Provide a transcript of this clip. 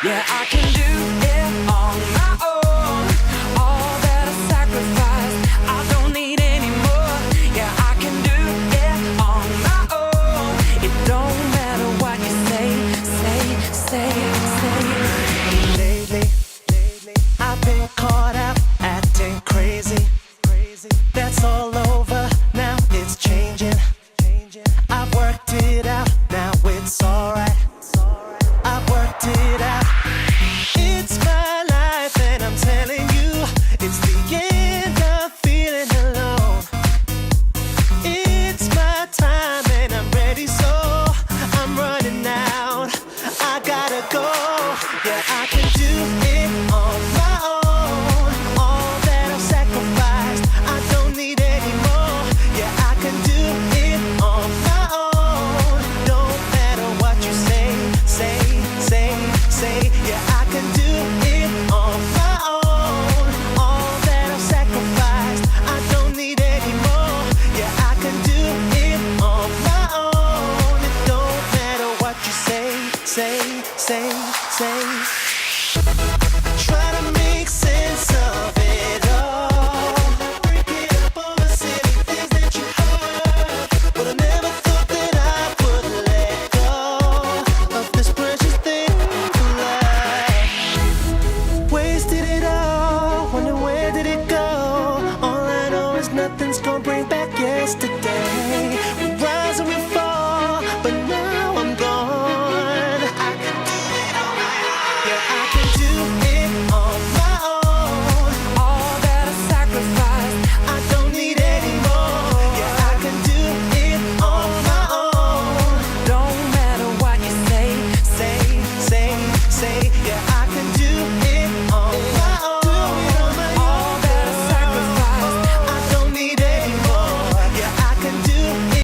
Yeah, I can do it on my own. All that I sacrificed, I don't need any more. Yeah, I can do it on my own. It don't matter what you say. Lately, I've been caught out acting crazy. That's all over, now it's changing. I've worked it out, now it's alright. I've worked it out. It's my life and I'm telling you, it's the end of feeling alone. It's my time and I'm ready, so I'm running out. I gotta go. Yeah, I can do it on my own. All that I've sacrificed, I don't need any more. Yeah, I can do it on my own. Don't matter what you say. Yeah, I can do it on my own. All that I've sacrificed, I don't need any more. Yeah, I can do it on my own. It don't matter what you say.